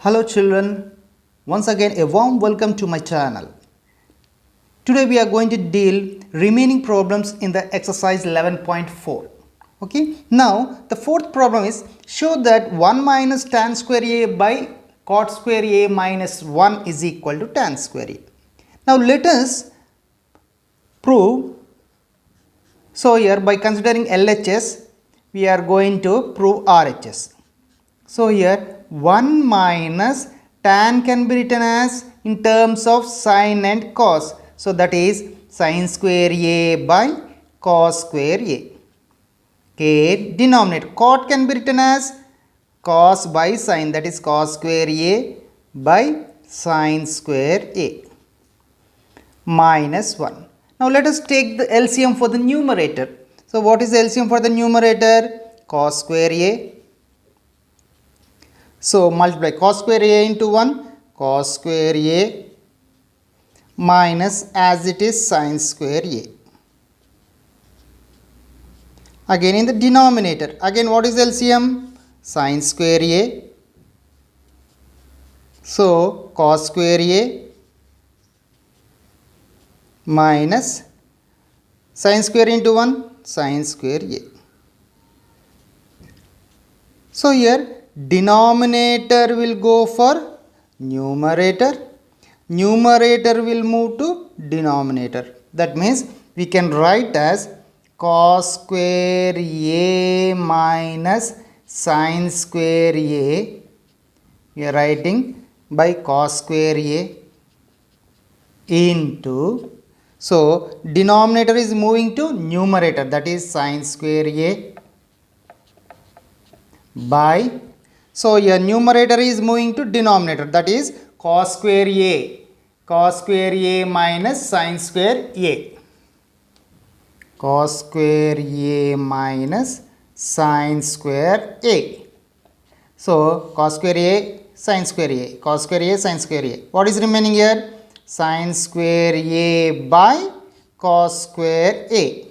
Hello children, once again a warm welcome to my channel. Today we are going to deal remaining problems in the exercise 11.4. Okay, now the fourth problem is show that 1 minus tan square a by cot square a minus 1 is equal to tan square a. Now let us prove. So here by considering LHS we are going to prove RHS. So here 1 minus tan can be written as in terms of sine and cos. So that is sine square a by cos square a. Okay, denominator cot can be written as cos by sine, that is cos square a by sine square a minus 1. Now let us take the LCM for the numerator. So what is the LCM for the numerator? Cos square a. So multiply cos square a into 1, cos square a minus as it is sine square a. Again in the denominator, again what is LCM? Sine square a. So cos square a minus sine square into 1, sine square a. So here denominator will go for numerator, numerator will move to denominator. That means we can write as cos square a minus sine square a. We are writing by cos square a into, so denominator is moving to numerator, that is sine square a by, so your numerator is moving to denominator, that is cos square a minus sine square a, cos square a minus sine square a. So cos square a, sine square a, cos square a, sine square a. What is remaining here? Sine square a by cos square a.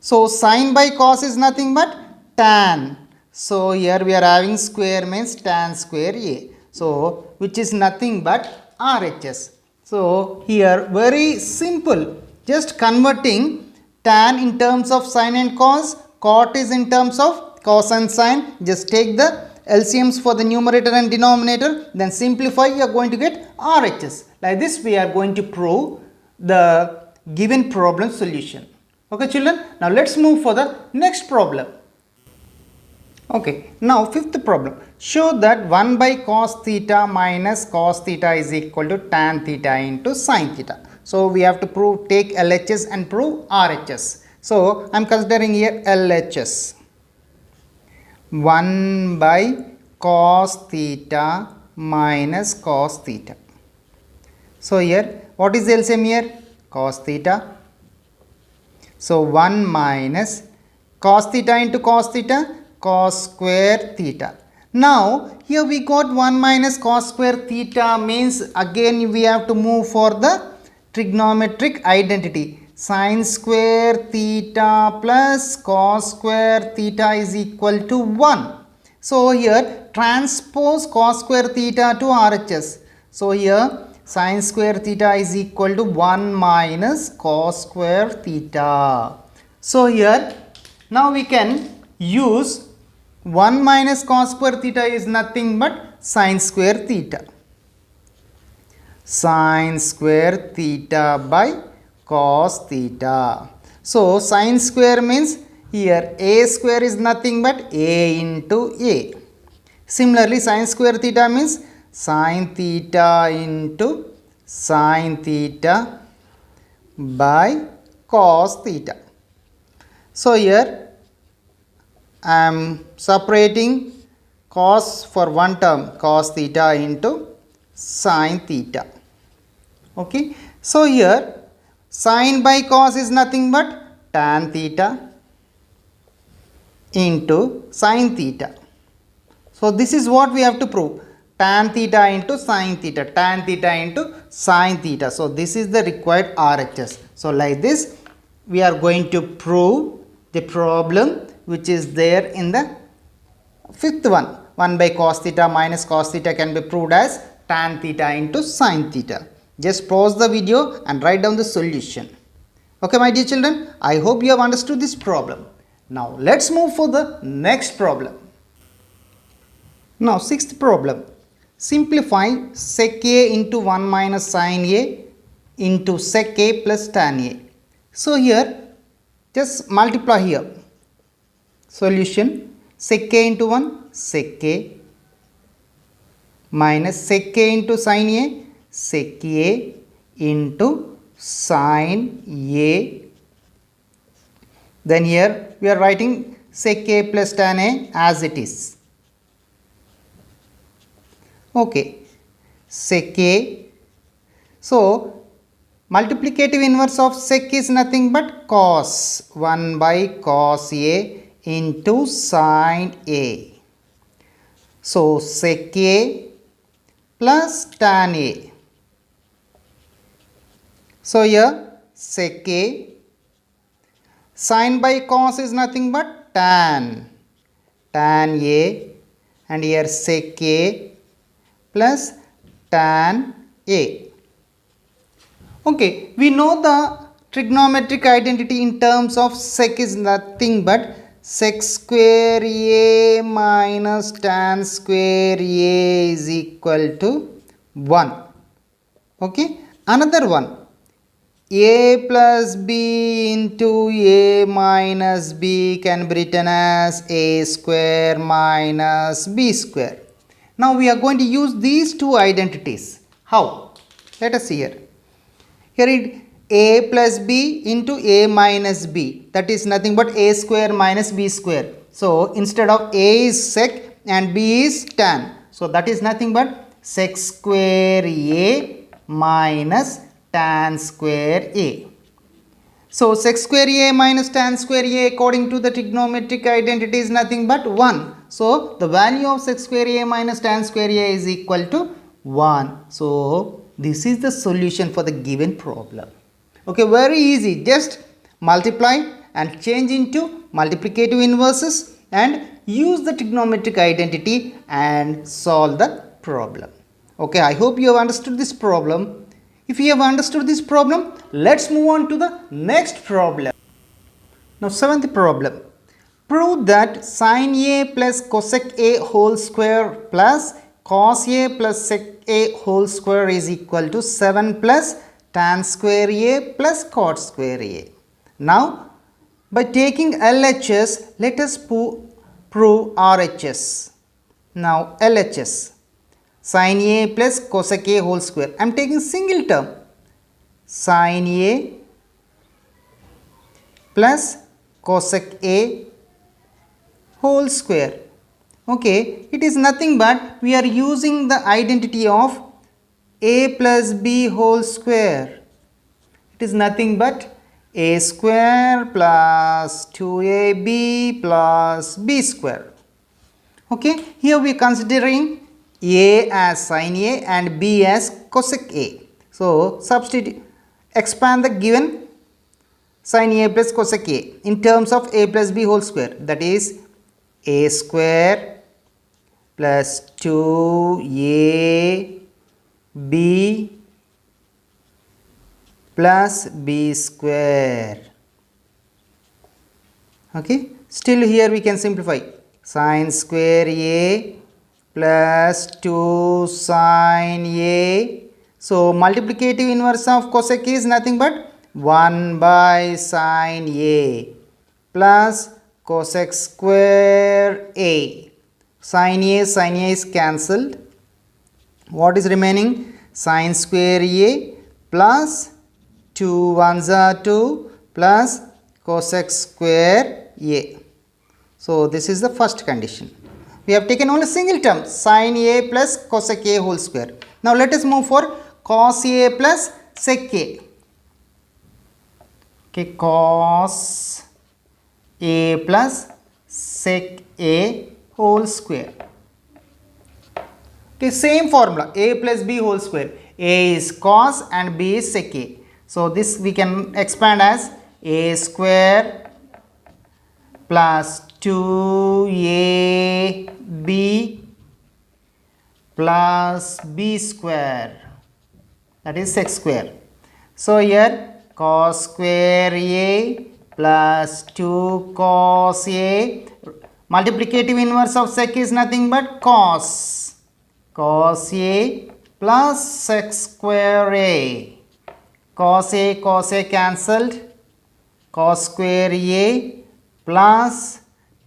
So sine by cos is nothing but tan. So here we are having square means tan square a. So which is nothing but RHS. So here very simple, just converting tan in terms of sine and cos, cot is in terms of cos and sine. Just take the LCMs for the numerator and denominator, then simplify, you are going to get RHS. Like this we are going to prove the given problem solution. Okay children, now let's move for the next problem. Okay, now fifth problem. Show that 1 by cos theta minus cos theta is equal to tan theta into sin theta. So we have to prove, take LHS and prove RHS. So I am considering here LHS. 1 by cos theta minus cos theta. So here what is LCM here? Cos theta. So 1 minus cos theta into cos theta, cos square theta. Now here we got 1 minus cos square theta means again we have to move for the trigonometric identity. Sin square theta plus cos square theta is equal to 1. So here transpose cos square theta to RHS. So here sin square theta is equal to 1 minus cos square theta. So here now we can use 1 minus cos square theta is nothing but sin square theta. Sin square theta by cos theta. So sin square means here a square is nothing but a into a. Similarly sin square theta means sin theta into sin theta by cos theta. So here I am separating cos for one term, cos theta into sin theta. Okay. So here sin by cos is nothing but tan theta into sin theta. So this is what we have to prove, tan theta into sin theta, tan theta into sin theta. So this is the required RHS. So like this we are going to prove the problem which is there in the fifth one, 1 by cos theta minus cos theta can be proved as tan theta into sin theta. Just pause the video and write down the solution. Okay, my dear children, I hope you have understood this problem. Now let's move for the next problem. Now sixth problem. Simplify sec a into 1 minus sin a into sec a plus tan a. So here just multiply here. Solution, sec a into 1 sec a minus sec a into sin a sec a into sin a. Then here we are writing sec a plus tan a as it is. Okay, sec a. So multiplicative inverse of sec is nothing but cos 1 by cos a into sin a. So sec a plus tan a. So here sec a, sin by cos is nothing but tan a, and here sec a plus tan a. Okay, we know the trigonometric identity in terms of sec is nothing but sec square a minus tan square a is equal to 1. Okay, another one, a plus b into a minus b can be written as a square minus b square. Now we are going to use these two identities. How? Let us see here. Here it a plus b into a minus b, that is nothing but a square minus b square. So instead of a is sec and b is tan, so that is nothing but sec square a minus tan square a. So sec square a minus tan square a according to the trigonometric identity is nothing but 1. So the value of sec square a minus tan square a is equal to 1. So this is the solution for the given problem. Okay, very easy. Just multiply and change into multiplicative inverses and use the trigonometric identity and solve the problem. Okay, I hope you have understood this problem. If you have understood this problem, let's move on to the next problem. Now seventh problem. Prove that sin a plus cosec a whole square plus cos a plus sec a whole square is equal to 7 plus tan square a plus cot square a. Now by taking LHS, let us prove RHS. Now LHS, sin a plus cosec a whole square. I am taking single term, sin a plus cosec a whole square. Okay, it is nothing but we are using the identity of a plus b whole square. It is nothing but a square plus 2ab plus b square. Okay, here we are considering a as sin a and b as cosec a. So substitute, expand the given sin a plus cosec a in terms of a plus b whole square, that is a square plus 2ab plus b square. Okay, still here we can simplify sin square a plus 2 sin a. So multiplicative inverse of cosec is nothing but 1 by sin a plus cosec square a. Sin a is cancelled. What is remaining? Sin square a plus 2 ones are 2 plus cosec square a. So this is the first condition. We have taken only single term, sin a plus cosec a whole square. Now let us move for cos a plus sec a. Okay, cos a plus sec a whole square. Okay, same formula, a plus b whole square. A is cos and b is sec a. So this we can expand as a square plus 2ab plus b square, that is sec square. So here cos square a plus 2 cos a, multiplicative inverse of sec is nothing but cos a plus sec square a. Cos a cancelled, cos square a plus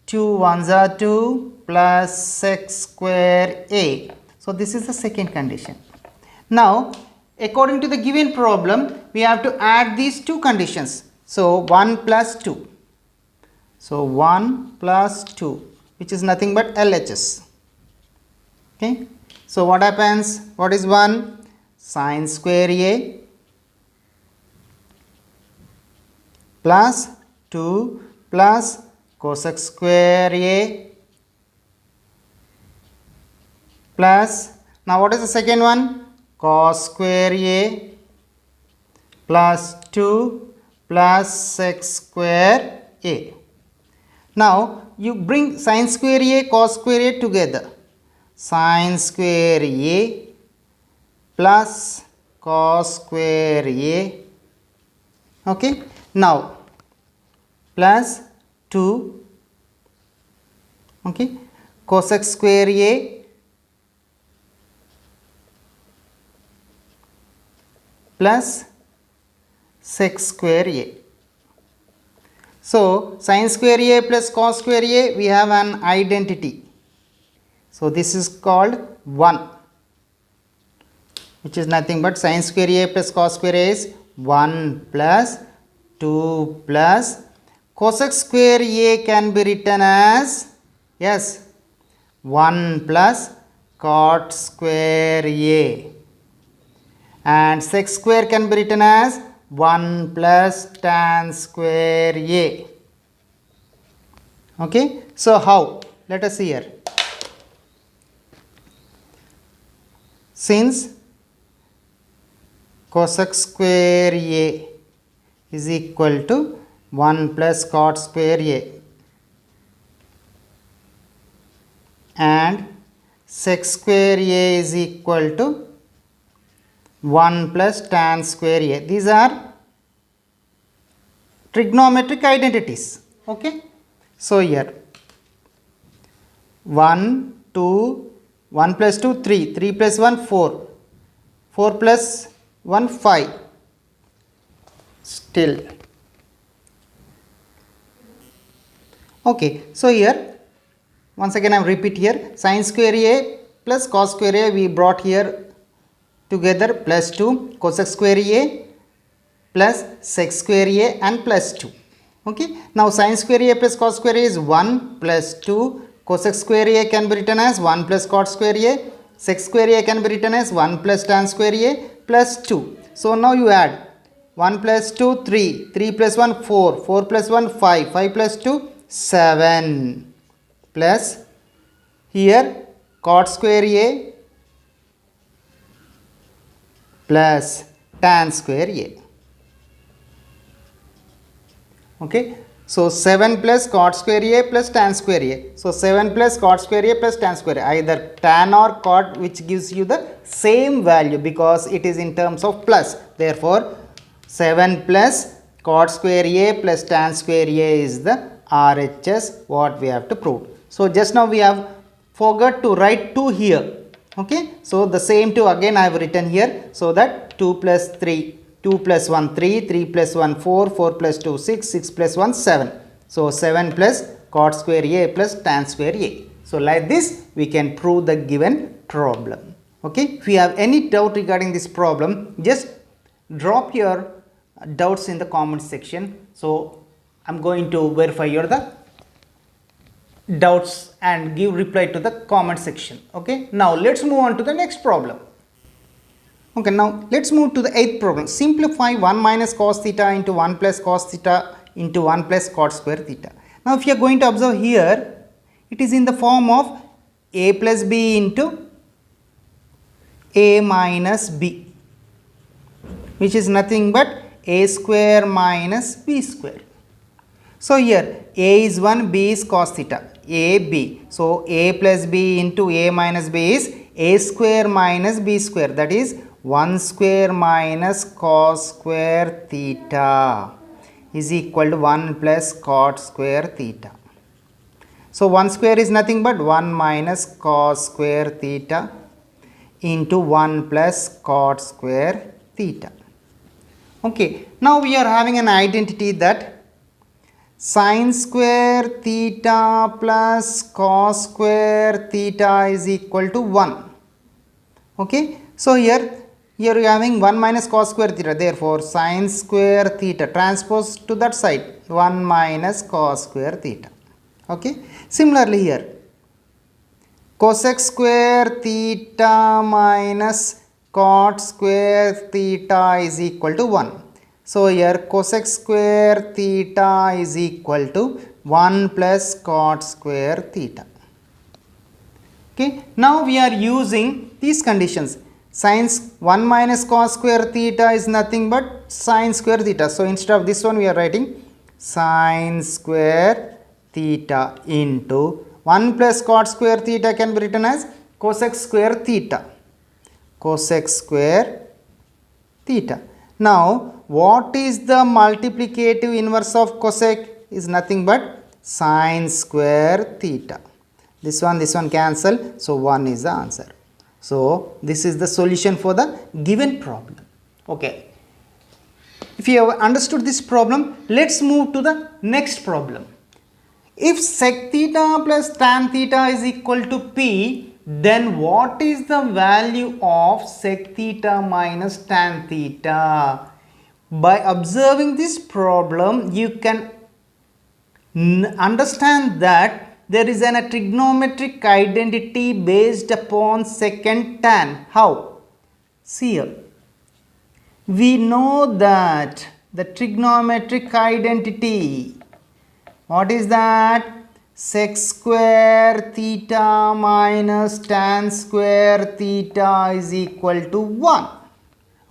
2 ones are 2 plus sec square a. So this is the second condition. Now according to the given problem, we have to add these two conditions. So 1 plus 2. So 1 plus 2, which is nothing but LHS. Okay. So what happens? What is 1? Sin square a plus 2 plus cosec square a plus, now what is the second one? Cos square a plus 2 plus sec square a. Now you bring sin square a, cos square a together. Sin square a plus cos square a. Okay. Now plus 2, okay, cosec square a plus sec square a. So sin square a plus cos square a, we have an identity. So this is called 1, which is nothing but sin square a plus cos square a is 1 plus 2 plus cosec square a can be written as, yes, 1 plus cot square a, and sec square can be written as 1 plus tan square a. Okay. So how? Let us see here. Since cosec square a is equal to 1 plus cot square a and sec square a is equal to 1 plus tan square a. These are trigonometric identities. Okay. So here 1, 2, 1 plus 2, 3, 3 plus 1, 4, 4 plus 1, 5, still. Okay. So here once again I am repeat here, sin square a plus cos square a we brought here together plus 2, cosec square a plus sec square a and plus 2. Okay. Now sin square a plus cos square a is 1 plus 2, cosec square a can be written as 1 plus cot square a, sec square a can be written as 1 plus tan square a plus 2. So now you add 1 plus 2, 3, 3 plus 1, 4, 4 plus 1, 5, 5 plus 2, 7 plus here cot square a plus tan square a. Okay. So 7 plus cot square a plus tan square a. So 7 plus cot square a plus tan square a, either tan or cot, which gives you the same value because it is in terms of plus. Therefore 7 plus cot square a plus tan square a is the RHS what we have to prove. So just now we have forgot to write 2 here. Okay. So the same 2 again I have written here, so that 2 plus 3, 2 plus 1, 3, 3 plus 1, 4, 4 plus 2, 6, 6 plus 1, 7. So 7 plus cot square a plus tan square a. So like this we can prove the given problem. Okay. If you have any doubt regarding this problem, just drop your doubts in the comment section. So I am going to verify your doubts and give reply to the comment section. Okay. Now let's move on to the next problem. Okay, now let's move to the 8th problem. Simplify 1 minus cos theta into 1 plus cos theta into 1 plus cot square theta. Now if you are going to observe here, it is in the form of a plus b into a minus b, which is nothing but a square minus b square. So here a is 1, b is cos theta, a b. So a plus b into a minus b is a square minus b square, that is 1 square minus cos square theta is equal to 1 plus cot square theta. So 1 square is nothing but 1 minus cos square theta into 1 plus cot square theta. Okay, now we are having an identity that sin square theta plus cos square theta is equal to 1. Okay, so here you are having 1 minus cos square theta, therefore sin square theta transpose to that side, 1 minus cos square theta. Okay, similarly here cosec square theta minus cot square theta is equal to 1. So here cosec square theta is equal to 1 plus cot square theta. Okay, now we are using these conditions. Sin 1 minus cos square theta is nothing but sin square theta. So instead of this one we are writing sin square theta into 1 plus cot square theta can be written as cosec square theta. Cosec square theta. Now what is the multiplicative inverse of cosec? Is nothing but sin square theta. This one cancel, so 1 is the answer. So this is the solution for the given problem. Okay, if you have understood this problem, let's move to the next problem. If sec theta plus tan theta is equal to p, then what is the value of sec theta minus tan theta? By observing this problem, you can understand that there is a trigonometric identity based upon secant tan. How? See here. We know that the trigonometric identity, what is that? Sec square theta minus tan square theta is equal to 1.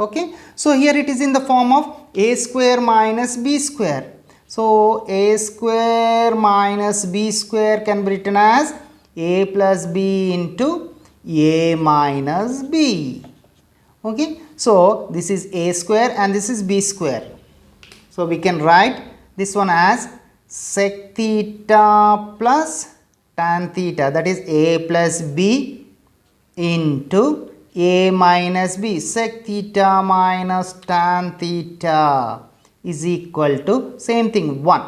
Okay, so here it is in the form of a square minus b square. So a square minus b square can be written as a plus b into a minus b. Okay, so this is a square and this is b square. So we can write this one as sec theta plus tan theta, that is a plus b into a minus b. Sec theta minus tan theta is equal to same thing 1.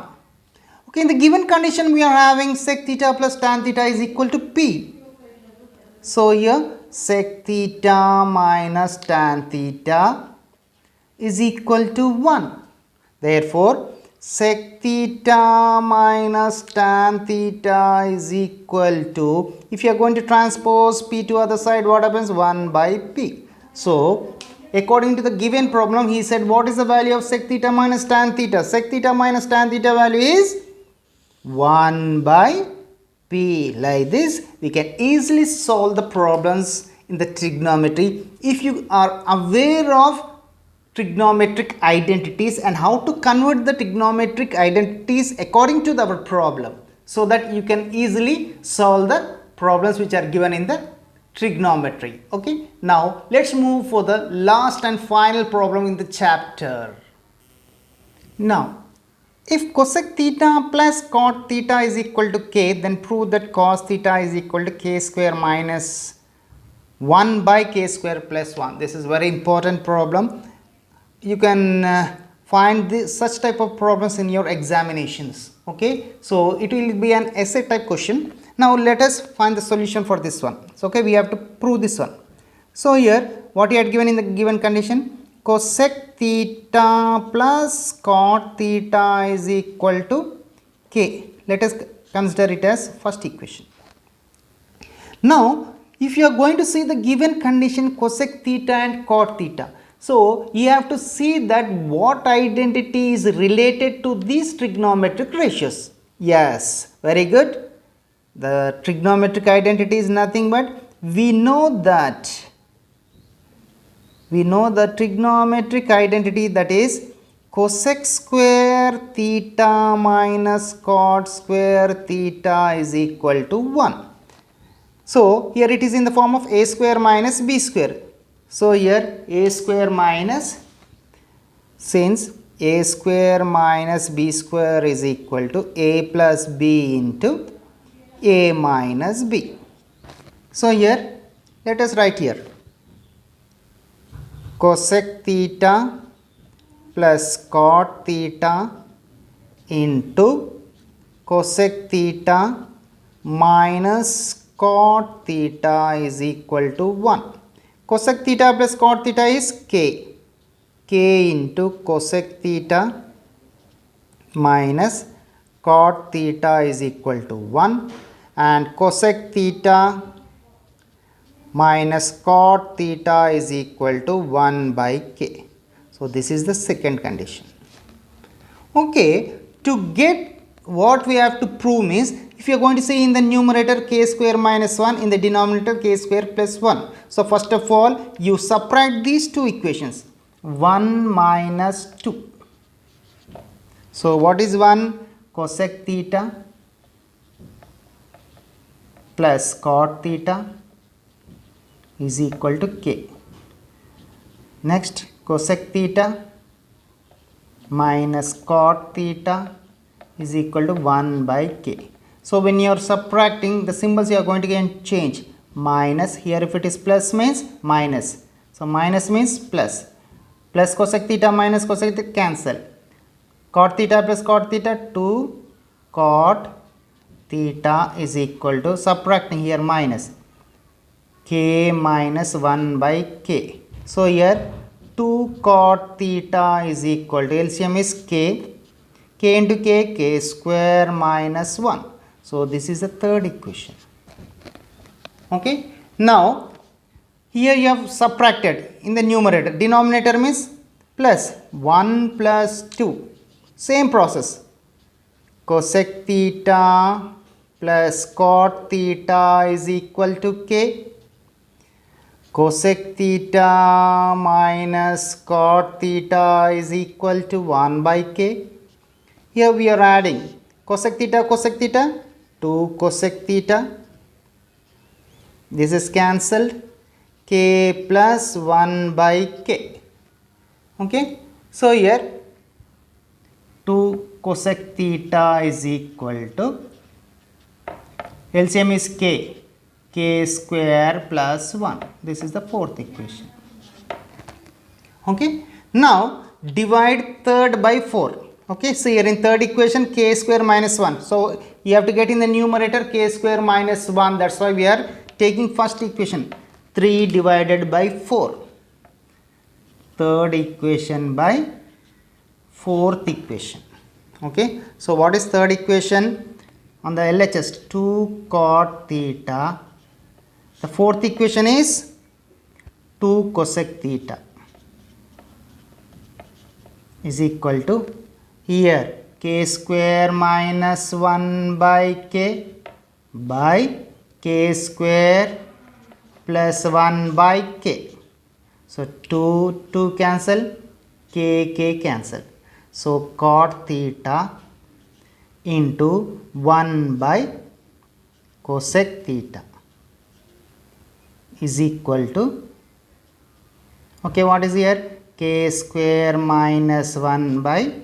Okay, in the given condition we are having sec theta plus tan theta is equal to p. So here sec theta minus tan theta is equal to 1. Therefore sec theta minus tan theta is equal to, if you are going to transpose p to other side, what happens? 1 by p. So according to the given problem, he said what is the value of sec theta minus tan theta? Sec theta minus tan theta value is 1 by p. Like this we can easily solve the problems in the trigonometry if you are aware of trigonometric identities and how to convert the trigonometric identities according to our problem, so that you can easily solve the problems which are given in the trigonometry. Okay, now let's move for the last and final problem in the chapter. Now if cosec theta plus cot theta is equal to k, then prove that cos theta is equal to k square minus 1 by k square plus 1. This is very important problem. You can find such type of problems in your examinations. Okay, so it will be an essay type question. Now let us find the solution for this one. So okay, we have to prove this one. So here what you had given in the given condition, cosec theta plus cot theta is equal to k. Let us consider it as first equation. Now if you are going to see the given condition cosec theta and cot theta, so you have to see that what identity is related to these trigonometric ratios. Yes, very good. The trigonometric identity is nothing but we know the trigonometric identity, that is cosec square square theta minus cot square theta is equal to 1. So here it is in the form of a square minus b square. So here a square minus, since a square minus b square is equal to a plus b into a minus b. So here let us write here cosec theta plus cot theta into cosec theta minus cot theta is equal to 1. Cosec theta plus cot theta is k into cosec theta minus cot theta is equal to 1, and cosec theta minus cot theta is equal to 1 by k. So this is the second condition. Okay, to get what we have to prove means, if you are going to say in the numerator k square minus 1, in the denominator k square plus 1. So first of all you subtract these two equations, 1 minus 2. So what is 1? Cosec theta plus cot theta is equal to k. Next, cosec theta minus cot theta is equal to 1 by k. So when you are subtracting, the symbols you are going to get change. Minus, here if it is plus means minus. So minus means plus. Plus cosec theta minus cosec theta cancel. Cot theta plus cot theta, 2 cot theta is equal to, subtracting here minus, k minus 1 by k. So here 2 cot theta is equal to, LCM is k into k square minus 1. So this is the third equation. Okay, now here you have subtracted in the numerator, denominator means plus 1 plus 2, same process, cosec theta plus cot theta is equal to k, cosec theta minus cot theta is equal to 1 by k. Here we are adding cosec theta, 2 cosec theta, this is cancelled, k plus 1 by k. Okay, so here 2 cosec theta is equal to, LCM is k square plus 1. This is the fourth equation. Okay, now divide third by 4. Okay, so here in third equation k square minus 1. So you have to get in the numerator k square minus 1. That's why we are taking first equation, 3 divided by 4. Third equation by fourth equation. Okay, so what is third equation? On the LHS, 2 cot theta. The fourth equation is 2 cosec theta is equal to, here k square minus 1 by k square plus 1 by k. So 2 cancel, k cancel. So cot theta into 1 by cosec theta is equal to, okay, what is here? K square minus 1 by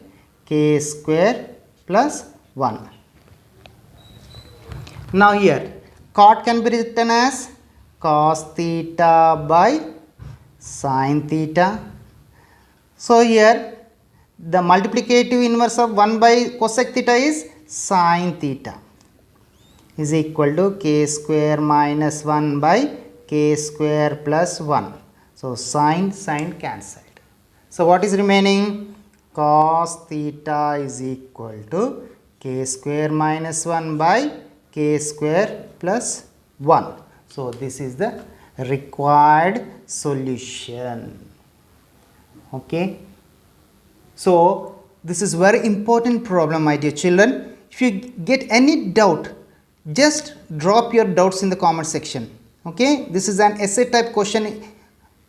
k square plus 1. Now here cot can be written as cos theta by sin theta. So here the multiplicative inverse of 1 by cosec theta is sin theta is equal to k square minus 1 by k square plus 1. So sin cancelled. So what is remaining? Cos theta is equal to k square minus 1 by k square plus 1. So this is the required solution. Okay. So this is very important problem, my dear children. If you get any doubt, just drop your doubts in the comment section. Okay, this is an essay type question.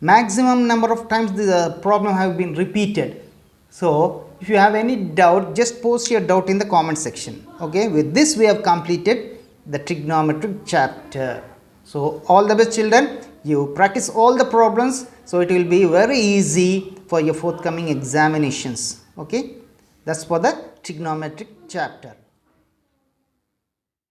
Maximum number of times the problem have been repeated. So If you have any doubt, just post your doubt in the comment section. Okay, with this we have completed the trigonometric chapter. So all the best children, you practice all the problems, so it will be very easy for your forthcoming examinations. Okay, that's for the trigonometric chapter.